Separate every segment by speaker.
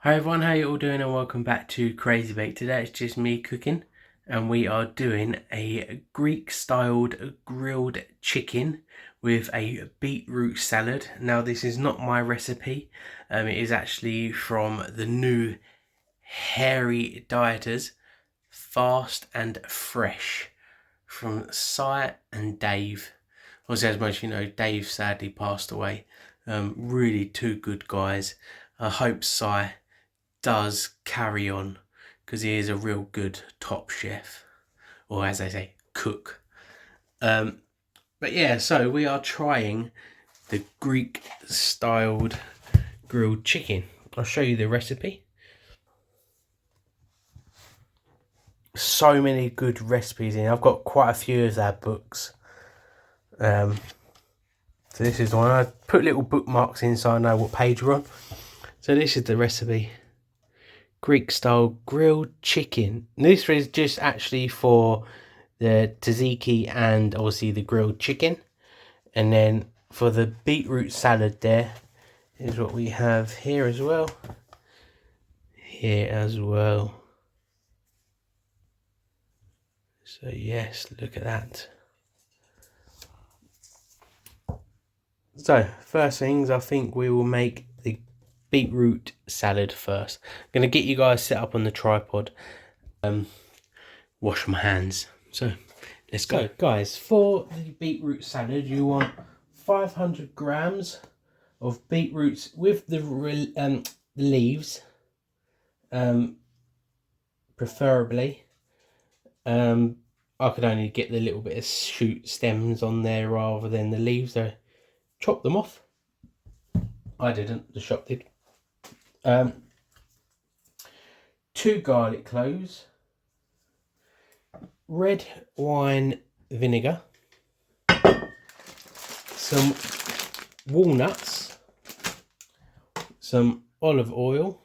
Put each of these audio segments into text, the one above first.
Speaker 1: Hi everyone, how you all doing and welcome back to Crazy Bake. Today it's just me cooking and we are doing a Greek styled grilled chicken with a beetroot salad. Now this is not my recipe, it is actually from the new hairy dieters, Fast and Fresh, from Si and Dave. Obviously, as most of you know, Dave sadly passed away. Really two good guys. I hope Si does carry on because he is a real good top chef, or as they say, cook. But yeah, so we are trying the Greek styled grilled chicken. I'll show you the recipe. So many good recipes in. I've got quite a few of their books. So this is the one. I put little bookmarks in so I know what page we're on. So this is the recipe. Greek style grilled chicken. This is just actually for the tzatziki and obviously the grilled chicken. And then for the beetroot salad there is what we have here as well. Here as well. So yes, look at that. So first things, I think we will make the beetroot salad first. I'm going to get you guys set up on the tripod. Wash my hands. So let's go. So guys, for the beetroot salad you want 500 grams of beetroots with the leaves, preferably. I could only get the little bit of shoot stems on there rather than the leaves, so chop them off. I didn't, the shop did. 2 garlic cloves, red wine vinegar, some walnuts, some olive oil.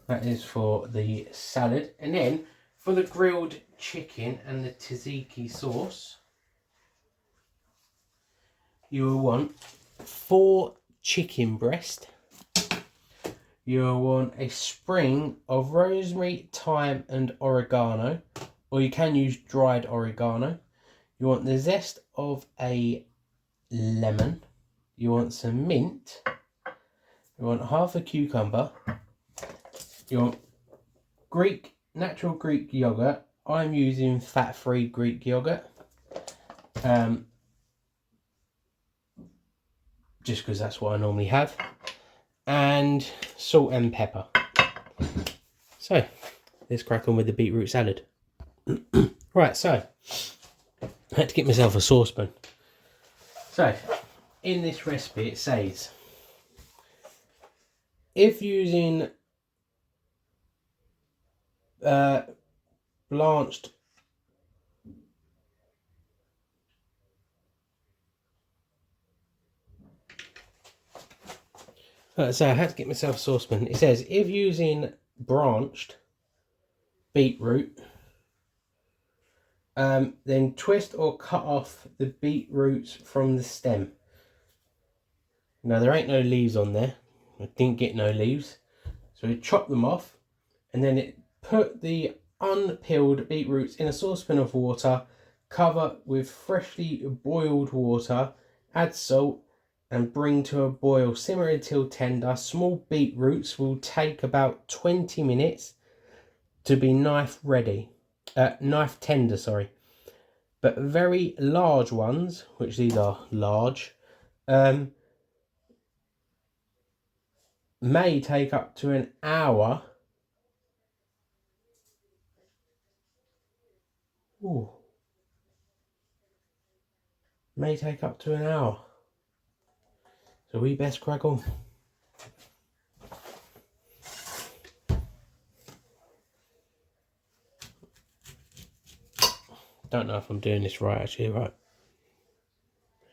Speaker 1: That is for the salad. And then for the grilled chicken and the tzatziki sauce, you will want 4 chicken breast. You will want a sprig of rosemary, thyme and oregano, or you can use dried oregano. You want the zest of a lemon. You want some mint. You want half a cucumber. You want natural Greek yoghurt. I'm using fat-free Greek yoghurt. Just because that's what I normally have. And salt and pepper. So, let's crack on with the beetroot salad. Right, so, I had to get myself a saucepan. So, in this recipe it says, if using blanched so I had to get myself a saucepan. It says, if using branched beetroot, then twist or cut off the beetroots from the stem. Now there ain't no leaves on there. I didn't get no leaves. So we chop them off and then put the unpeeled beetroots in a saucepan of water, cover with freshly boiled water, add salt and bring to a boil. Simmer until tender. Small beetroots will take about 20 minutes to be knife tender, sorry. But very large ones, which these are large, may take up to an hour. Ooh. May take up to an hour. So we best crack on. Don't know if I'm doing this right actually, right?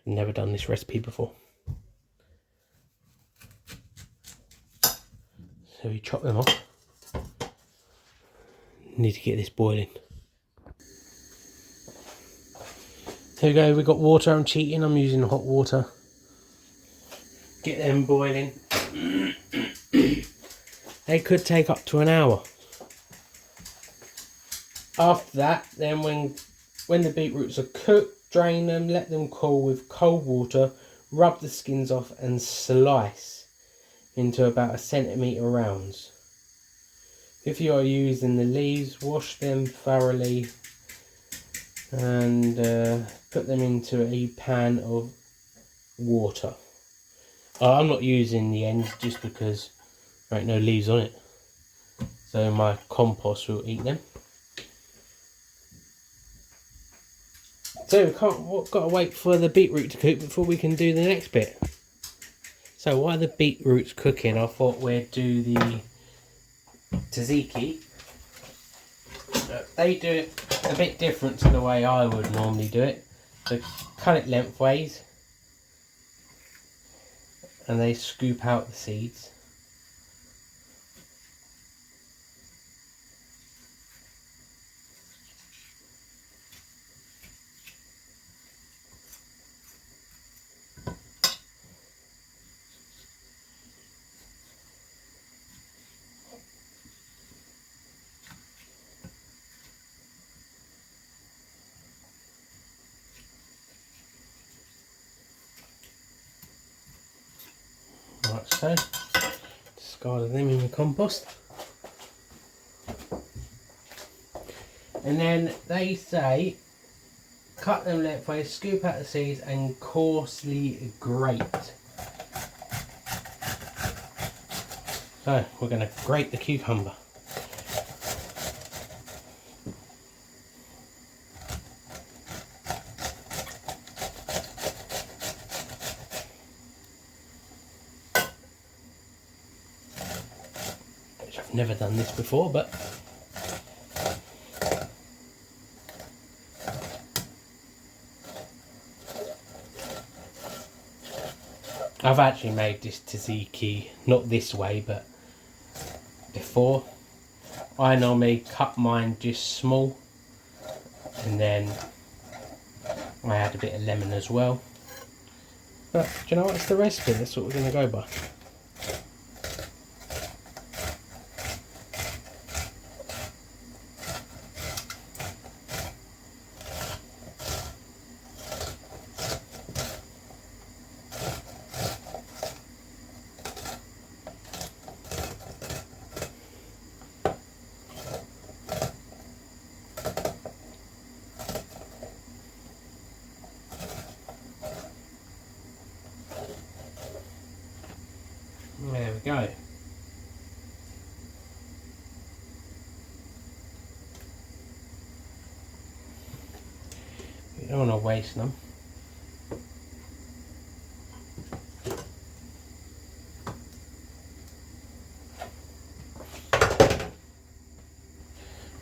Speaker 1: Never done this recipe before. So we chop them off. Need to get this boiling. Here we go, we've got water. I'm cheating, I'm using hot water. Get them boiling. they could take up to an hour. After that, then when the beetroots are cooked, drain them, let them cool with cold water, rub the skins off and slice into about 1 centimetre rounds. If you are using the leaves, wash them thoroughly and put them into a pan of water. I'm not using the ends just because there ain't no leaves on it, so my compost will eat them. So we've got to wait for the beetroot to cook before we can do the next bit. So while the beetroot's cooking, I thought we'd do the tzatziki. They do it a bit different to the way I would normally do it. So cut it lengthways and they scoop out the seeds. Like so, discard them in the compost. And then they say cut them lengthways, scoop out the seeds and coarsely grate. So we're going to grate the cucumber. I've never done this before, but I've actually made this tzatziki not this way but before. I normally cut mine just small and then I add a bit of lemon as well. But do you know what, it's the recipe, that's what we're going to go by. There we go. You don't want to waste them.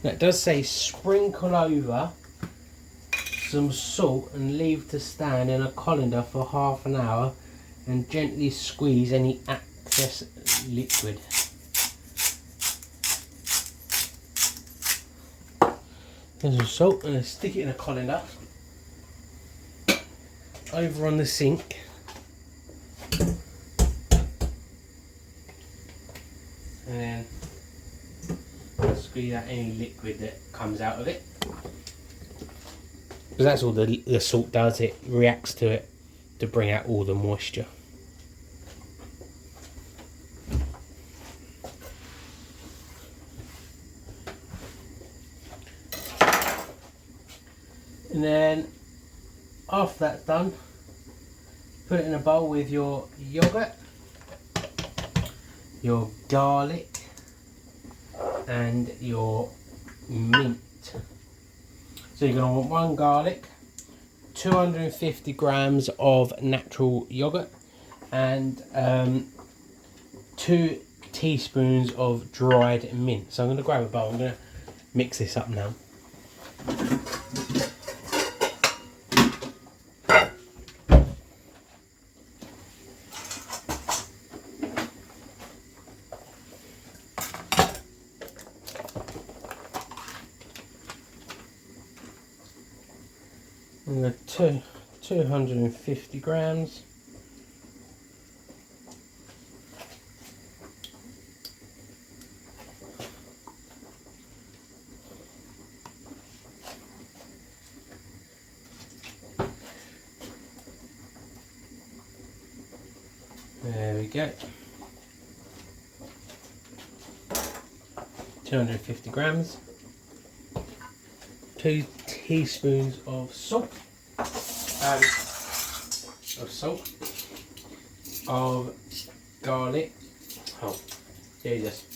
Speaker 1: Now it does say sprinkle over some salt and leave to stand in a colander for half an hour and gently squeeze any excess liquid. There's some salt and I stick it in a colander over on the sink. And then squeeze out any liquid that comes out of it. Because that's all the salt does, it reacts to it to bring out all the moisture. And then after that's done, put it in a bowl with your yoghurt, your garlic and your mint. So you're going to want 1 garlic, 250 grams of natural yoghurt and 2 teaspoons of dried mint. So I'm going to grab a bowl, I'm going to mix this up now. And the 250 grams. There we go. 250 grams. 2 teaspoons of salt. Of garlic. Oh, Jesus.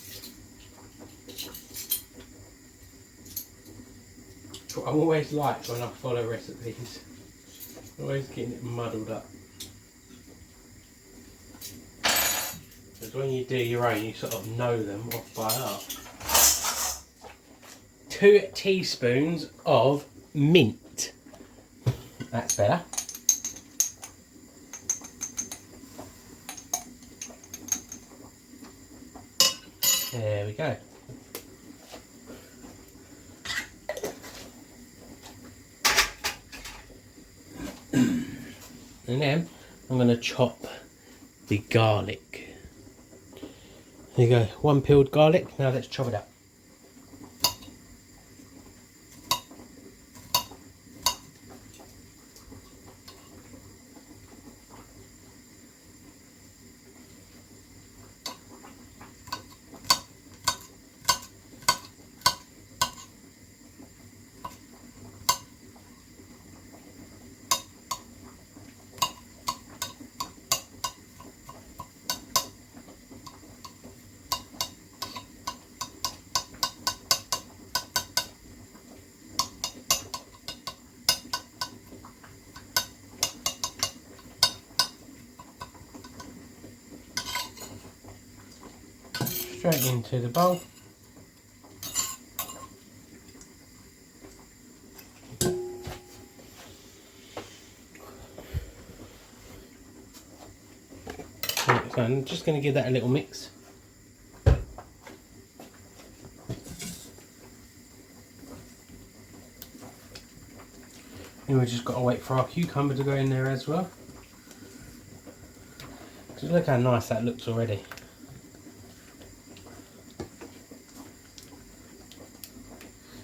Speaker 1: What I'm always like when I follow recipes. I'm always getting it muddled up. Because when you do your own, you sort of know them off by heart. 2 teaspoons of mint. That's better. There we go. And then I'm going to chop the garlic. There you go, 1 peeled garlic. Now let's chop it up. Straight into the bowl. So I'm just going to give that a little mix. And we've just got to wait for our cucumber to go in there as well. Just look how nice that looks already.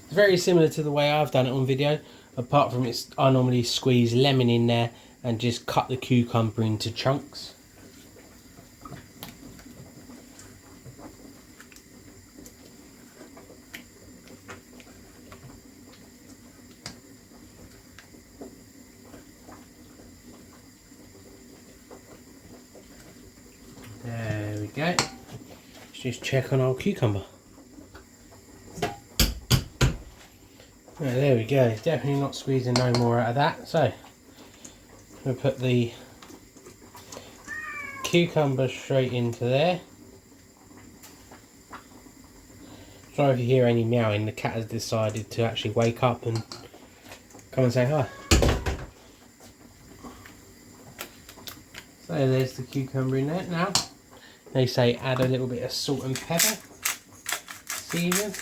Speaker 1: It's very similar to the way I've done it on video, apart from I normally squeeze lemon in there and just cut the cucumber into chunks. There we go. Let's just check on our cucumber. Right, there we go, definitely not squeezing no more out of that. So we'll put the cucumber straight into there. Sorry if you hear any meowing, the cat has decided to actually wake up and come and say hi. So there's the cucumber in there. Now they say add a little bit of salt and pepper, season.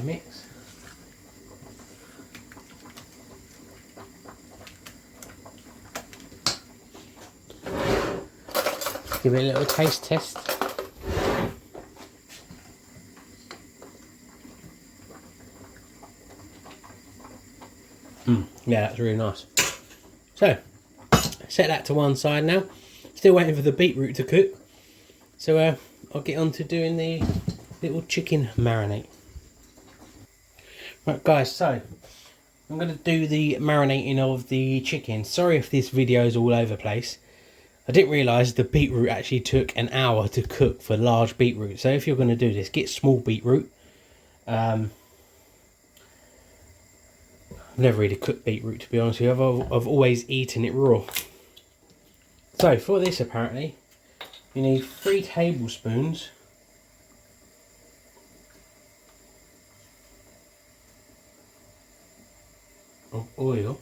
Speaker 1: Mix. Give it a little taste test. Yeah, that's really nice. So, set that to one side now. Still waiting for the beetroot to cook. So I'll get on to doing the little chicken marinate. Right guys, so I'm going to do the marinating of the chicken. Sorry if this video is all over the place. I didn't realise the beetroot actually took an hour to cook for large beetroot. So if you're going to do this, get small beetroot. I've never really cooked beetroot, to be honest with you. I've always eaten it raw. So for this apparently, you need 3 tablespoons of oil,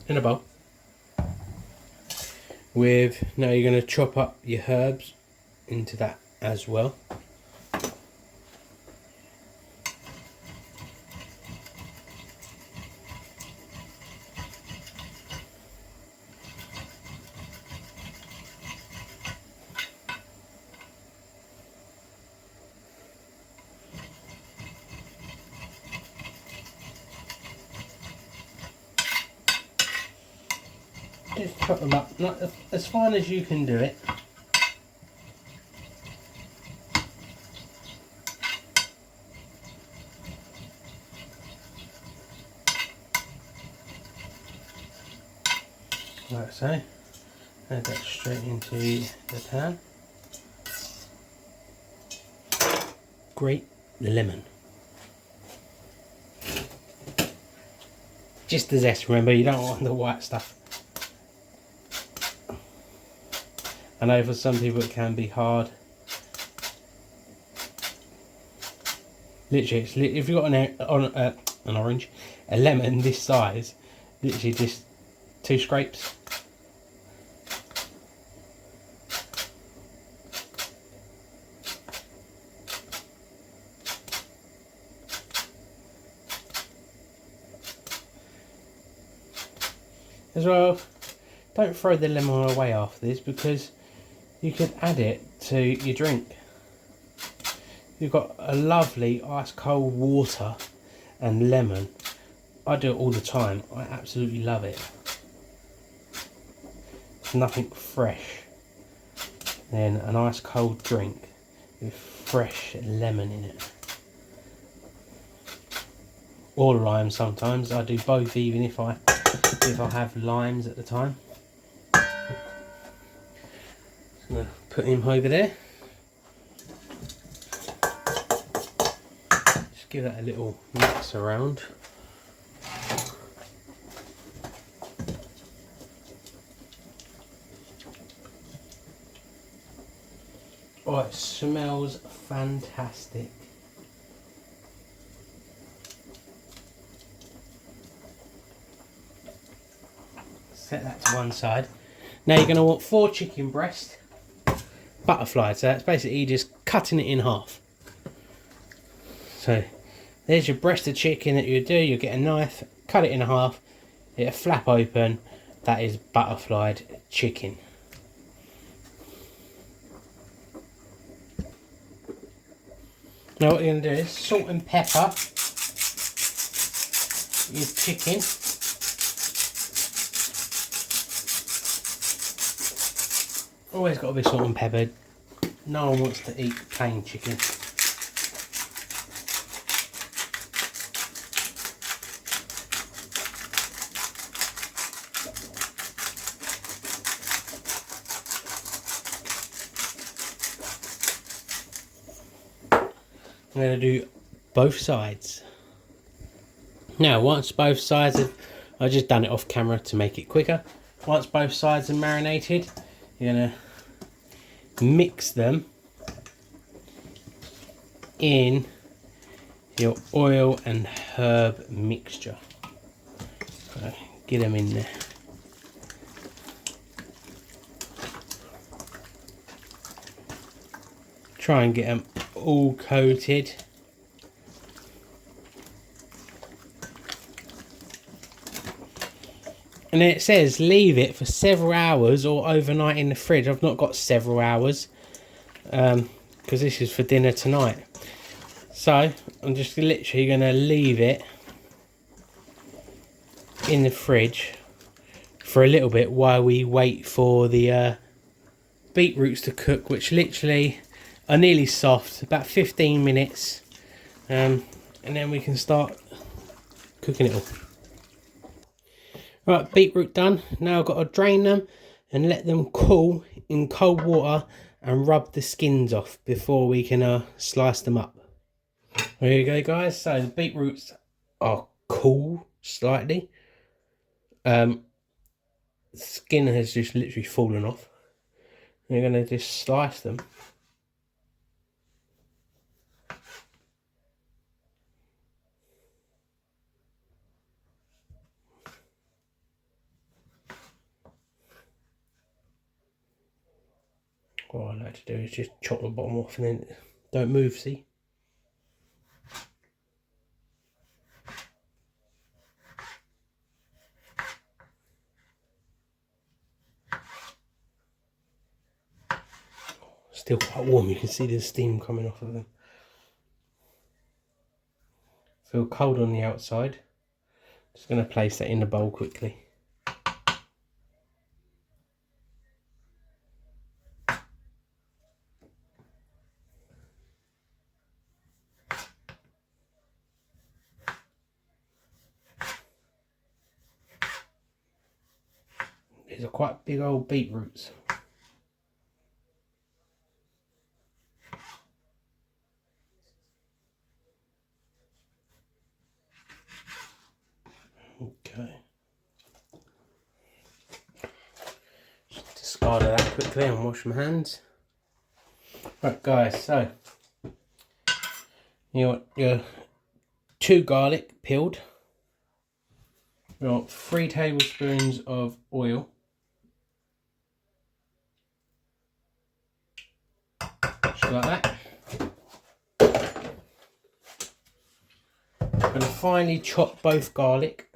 Speaker 1: in a bowl with, now you're going to chop up your herbs into that as well. Just chop them up, not as fine as you can do it. Like so. Add that straight into the pan. Grate the lemon. Just the zest, remember, you don't want the white stuff. I know for some people it can be hard. Literally, if you've got an orange, a lemon this size, literally just 2 scrapes. As well, don't throw the lemon away after this, because you could add it to your drink. You've got a lovely ice cold water and lemon. I do it all the time. I absolutely love it. It's nothing fresh. Then an ice cold drink with fresh lemon in it. Or lime sometimes. I do both, even if I have limes at the time. Just gonna put him over there. Just give that a little mix around. Oh, it smells fantastic. Set that to one side. Now you're going to want 4 chicken breasts, butterflied. So that's basically just cutting it in half. So there's your breast of chicken that you do. You get a knife, cut it in half, it'll flap open. That is butterflied chicken. Now what you're going to do is salt and pepper your chicken. Always got to be salt and peppered. No one wants to eat plain chicken. I'm going to do both sides. Now once both sides have, I've just done it off camera to make it quicker. Once both sides are marinated, you're going to mix them in your oil and herb mixture. So get them in there. Try and get them all coated. And then it says leave it for several hours or overnight in the fridge. I've not got several hours because this is for dinner tonight. So I'm just literally going to leave it in the fridge for a little bit while we wait for the beetroots to cook, which literally are nearly soft, about 15 minutes. And then we can start cooking it all. Right, beetroot done. Now I've got to drain them and let them cool in cold water and rub the skins off before we can slice them up. There you go, guys. So the beetroots are cool slightly. The skin has just literally fallen off. We're going to just slice them. What I like to do is just chop the bottom off and then don't move, see? Still quite warm, you can see the steam coming off of them. Feel cold on the outside. Just going to place that in the bowl quickly. These are quite big old beetroots. Okay. Just discard that quickly and wash my hands. Right guys, so you want your 2 garlic peeled. You want 3 tablespoons of oil. Just like that. I'm going to finely chop both garlic.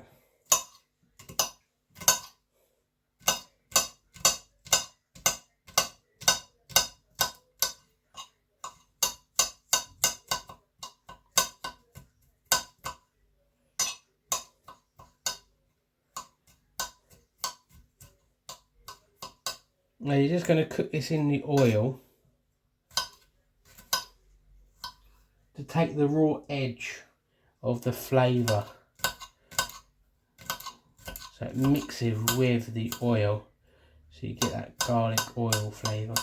Speaker 1: Now you're just going to cook this in the oil to take the raw edge of the flavour, so it mixes with the oil, so you get that garlic oil flavour.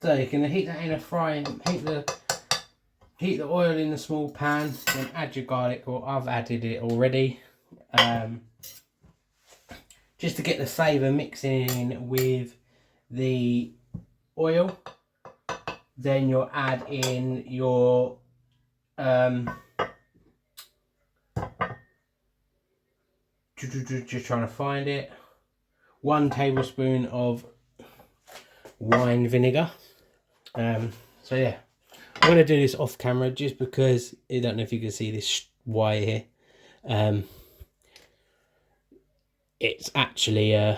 Speaker 1: So you can heat that in a frying, heat the oil in a small pan, then add your garlic, or I've added it already, just to get the flavour mixing in with the oil. Then you'll add in your just trying to find it, 1 tablespoon of wine vinegar. So yeah, I'm going to do this off camera just because I don't know if you can see this wire here. It's actually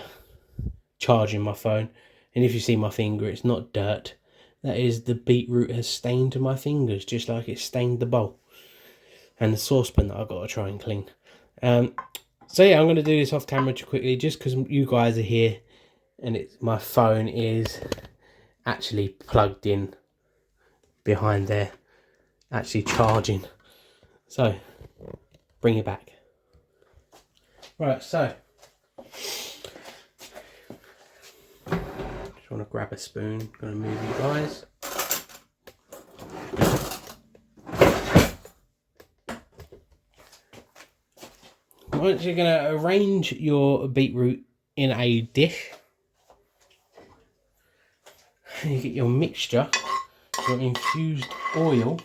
Speaker 1: charging my phone, and if you see my finger, it's not dirt. That is, the beetroot has stained my fingers just like it stained the bowl and the saucepan that I've got to try and clean. So yeah, I'm going to do this off camera quickly just because you guys are here, and my phone is actually plugged in behind there, actually charging. So bring it back. Right, so just want to grab a spoon. Going to move you guys. Once you're going to arrange your beetroot in a dish, you get your mixture, your infused oil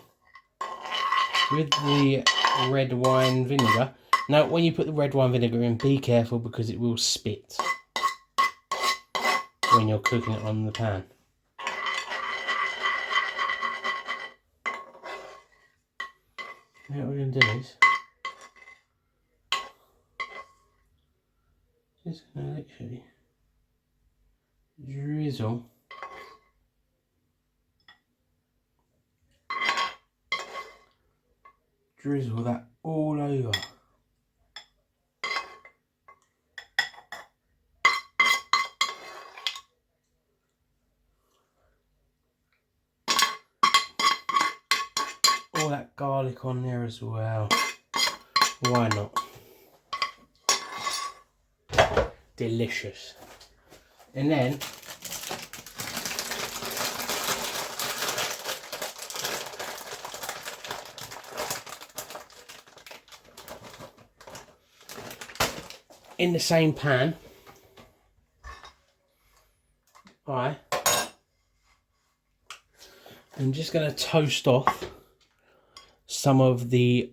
Speaker 1: with the red wine vinegar. Now, when you put the red wine vinegar in, be careful because it will spit when you're cooking it on the pan. Now what we're going to do is just going to literally drizzle that all over. All that garlic on there as well. Why not? Delicious. And then in the same pan, I'm just going to toast off some of the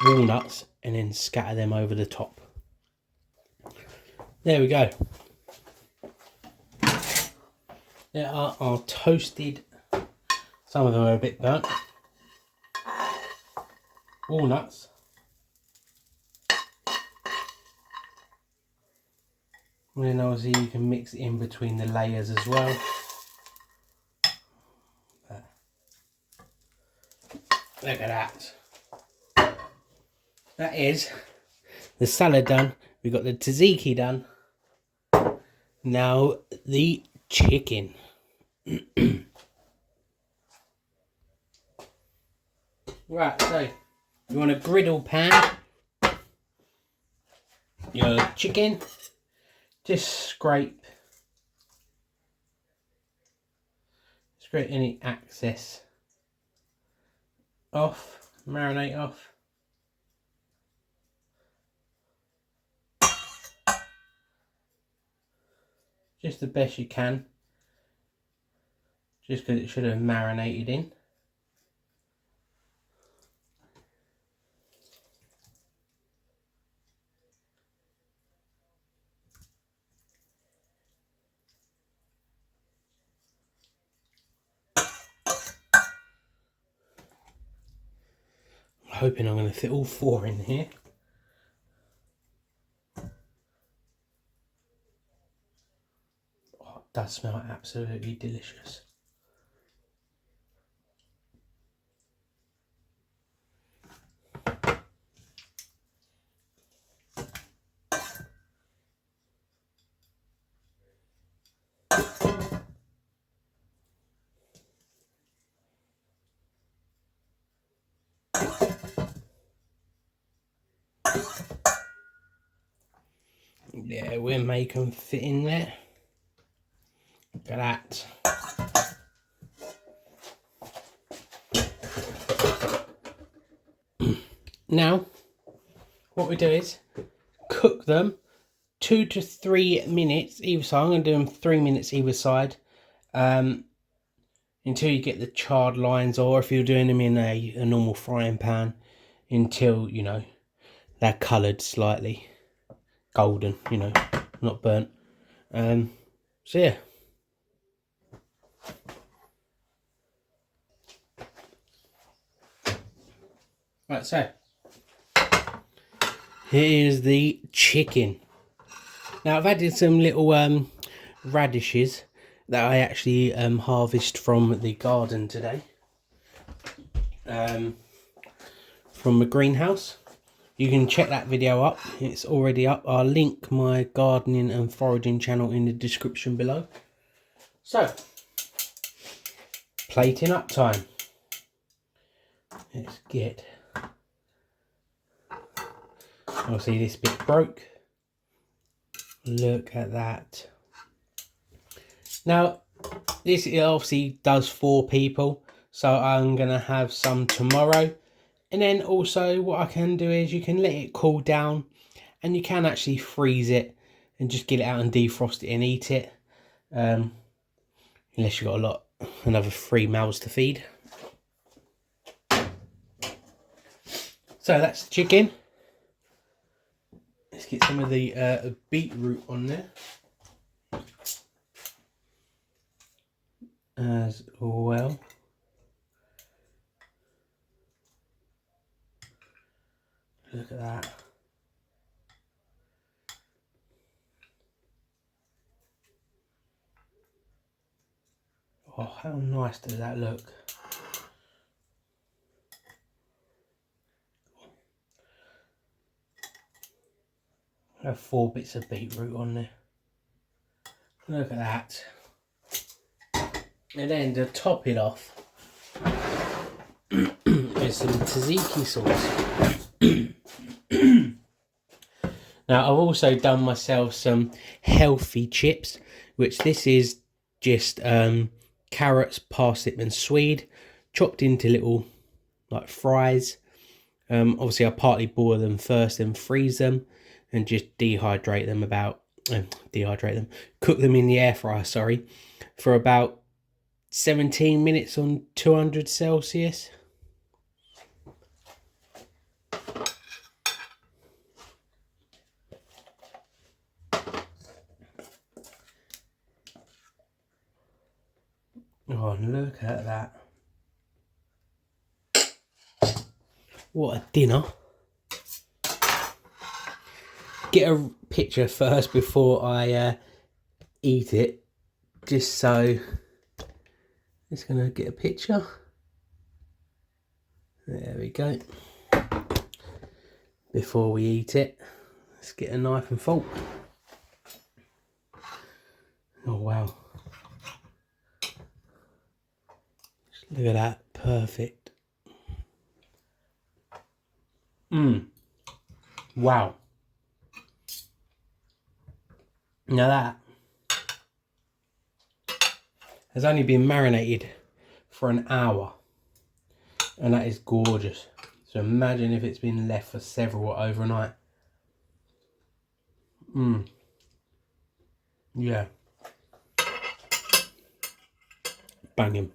Speaker 1: walnuts and then scatter them over the top. There we go. There are our toasted, some of them are a bit burnt, walnuts. And then obviously you can mix it in between the layers as well. Look at that. That is the salad done. We've got the tzatziki done. Now the chicken. Right, so you want a griddle pan. Your chicken. Just scrape any excess off, marinate off. Just the best you can, just because it should have marinated in. I'm hoping I'm going to fit all 4 in here. Oh, it does smell absolutely delicious. Yeah, we'll make them fit in there. Look at that. Now, what we do is cook them 2 to 3 minutes either side. I'm going to do them 3 minutes either side until you get the charred lines, or if you're doing them in a normal frying pan, until, you know, they're coloured slightly golden, you know, not burnt. So yeah. Right, so here's the chicken. Now I've added some little radishes that I actually harvested from the garden today, from the greenhouse. You can check that video up, it's already up. I'll link my gardening and foraging channel in the description below. So, plating up time. Let's get, obviously this bit broke. Look at that. Now, this obviously does 4 people, so I'm going to have some tomorrow. And then also what I can do is you can let it cool down, and you can actually freeze it and just get it out and defrost it and eat it. Unless you've got another 3 mouths to feed. So that's the chicken. Let's get some of the beetroot on there as well. Look at that. Oh, how nice does that look? I have 4 bits of beetroot on there. Look at that. And then to top it off is some tzatziki sauce. Now I've also done myself some healthy chips, which this is just carrots, parsnip and swede chopped into little like fries. Obviously I partly boil them first, then freeze them and just dehydrate them cook them in the air fryer, sorry, for about 17 minutes on 200 Celsius. Oh, look at that. What a dinner. Get a picture first before I eat it, just so, just gonna get a picture. There we go. Before we eat it. Let's get a knife and fork. Oh wow. Look at that, perfect. Wow. Now that has only been marinated for an hour, and that is gorgeous. So imagine if it's been left for several overnight. Yeah. Banging.